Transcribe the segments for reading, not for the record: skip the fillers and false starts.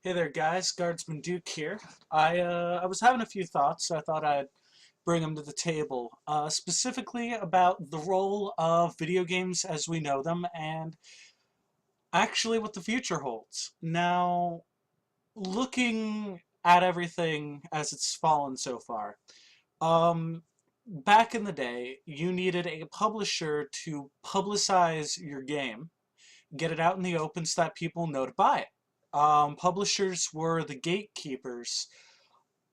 Hey there, guys. Guardsman Duke here. I was having a few thoughts, so I thought I'd bring them to the table. Specifically about the role of video games as we know them, and actually what the future holds. Now, looking at everything as it's fallen so far, um, back in the day, you needed a publisher to publicize your game, get it out in the open so that people know to buy it. Publishers were the gatekeepers.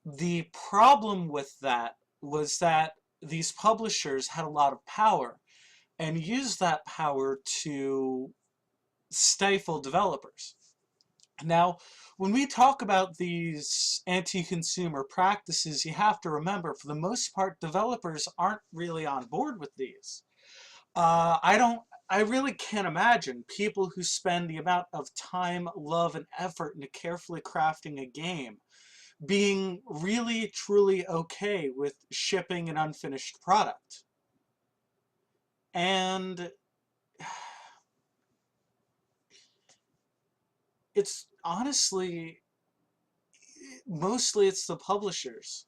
The problem with that was that these publishers had a lot of power and used that power to stifle developers. Now, when we talk about these anti-consumer practices, you have to remember, for the most part, developers aren't really on board with these. I really can't imagine people who spend the amount of time, love, and effort into carefully crafting a game being really, truly okay with shipping an unfinished product. And it's honestly, mostly it's the publishers.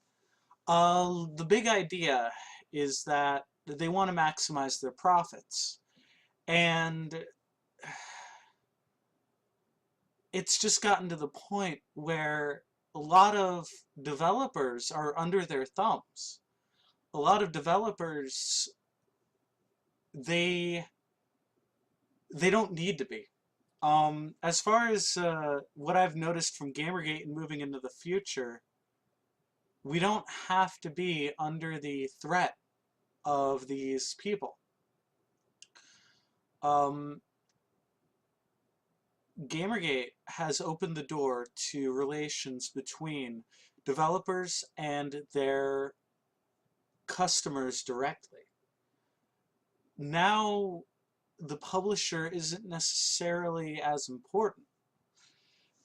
The big idea is that they want to maximize their profits. And it's just gotten to the point where a lot of developers are under their thumbs. A lot of developers, they they don't need to be. As far as what I've noticed from Gamergate and moving into the future, we don't have to be under the threat of these people. Um, Gamergate has opened the door to relations between developers and their customers directly. Now, the publisher isn't necessarily as important.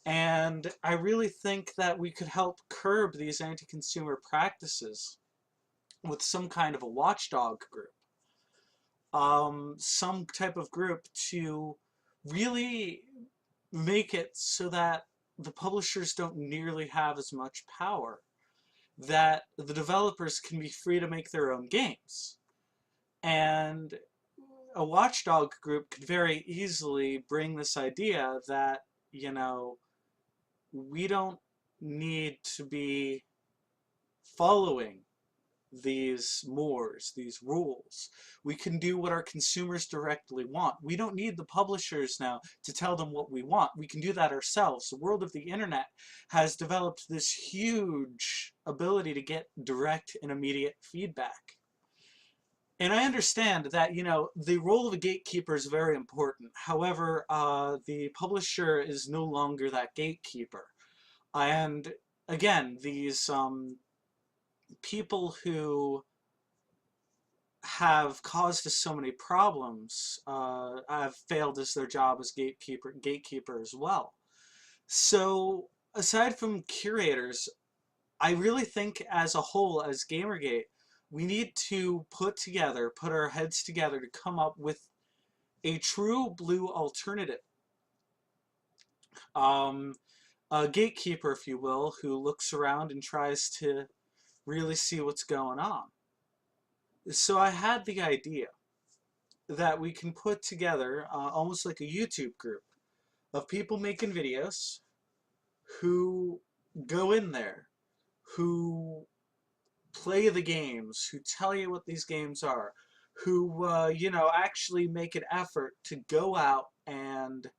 And I really think that we could help curb these anti-consumer practices with some kind of a watchdog group. Some type of group to really make it so that the publishers don't nearly have as much power, that the developers can be free to make their own games. And a watchdog group could very easily bring this idea that, we don't need to be following these mores, these rules. We can do what our consumers directly want. We don't need the publishers now to tell them what we want. We can do that ourselves. The world of the internet has developed this huge ability to get direct and immediate feedback. And I understand that, the role of a gatekeeper is very important. However, the publisher is no longer that gatekeeper. And again, these people who have caused us so many problems have failed as their job as gatekeeper as well. So aside from curators, I really think as a whole, as Gamergate, we need to put our heads together to come up with a true blue alternative. Um, a gatekeeper, if you will, who looks around and tries to really see what's going on. So I had the idea that we can put together almost like a YouTube group of people making videos who go in there, who play the games, who tell you what these games are, who, actually make an effort to go out and,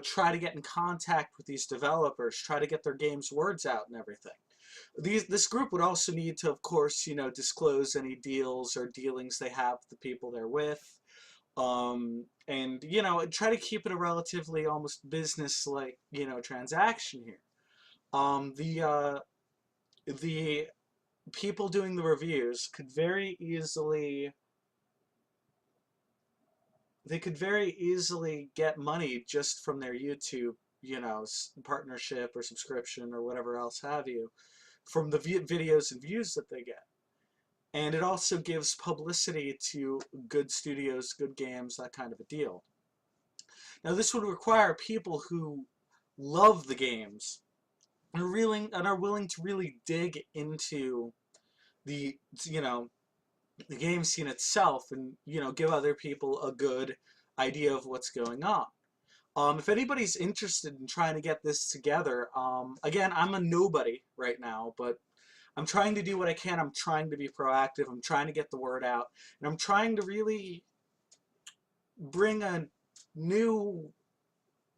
try to get in contact with these developers, try to get their games' words out and everything. This group would also need to, of course, disclose any deals or dealings they have with the people they're with. And, try to keep it a relatively almost business-like, transaction here. The people doing the reviews could very easily get money just from their YouTube, partnership or subscription or whatever else have you, from the videos and views that they get. And it also gives publicity to good studios, good games, that kind of a deal. Now, this would require people who love the games and are willing to really dig into the the game scene itself and give other people a good idea of what's going on. If anybody's interested in trying to get this together, again, I'm a nobody right now, but I'm trying to do what I can. I'm trying to be proactive. I'm trying to get the word out, and I'm trying to really bring new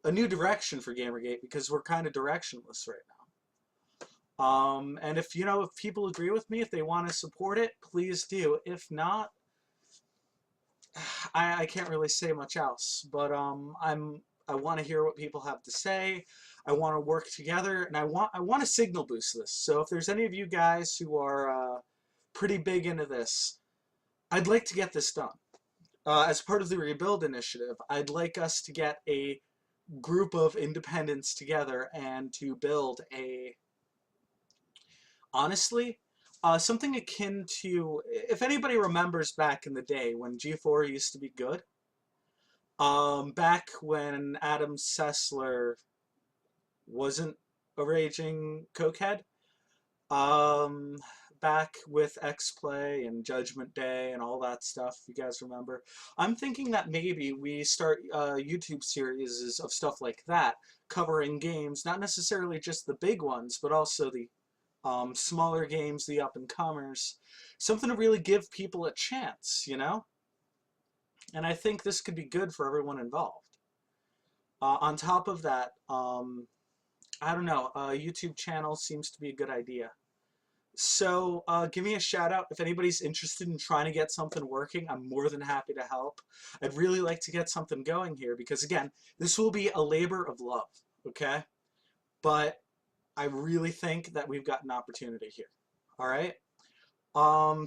a new direction for Gamergate because we're kind of directionless right now. And if people agree with me, if they want to support it, please do. If not, I can't really say much else. But I want to hear what people have to say. I want to work together, and I want to signal boost this. So if there's any of you guys who are pretty big into this, I'd like to get this done. As part of the Rebuild initiative, I'd like us to get a group of independents together and to build honestly, something akin to, if anybody remembers back in the day when G4 used to be good, back when Adam Sessler wasn't a raging cokehead, um, back with Xplay and Judgment Day and all that stuff, if you guys remember. I'm thinking that maybe we start YouTube series of stuff like that, covering games, not necessarily just the big ones, but also the smaller games, the up-and-comers. Something to really give people a chance, And I think this could be good for everyone involved. On top of that, I don't know, a YouTube channel seems to be a good idea. So give me a shout out if anybody's interested in trying to get something working. I'm more than happy to help. I'd really like to get something going here because, again, this will be a labor of love, okay? But I really think that we've got an opportunity here, all right?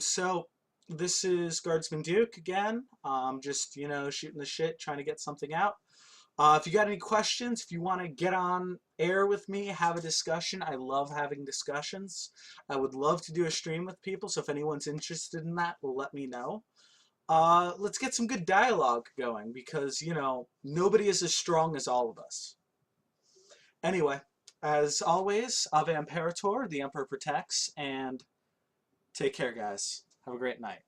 So this is Guardsman Duke again. Just, shooting the shit, trying to get something out. If you got any questions, if you want to get on air with me, have a discussion. I love having discussions. I would love to do a stream with people, so if anyone's interested in that, let me know. Let's get some good dialogue going because, nobody is as strong as all of us. Anyway, as always, Ave Imperator, the Emperor protects, and take care, guys. Have a great night.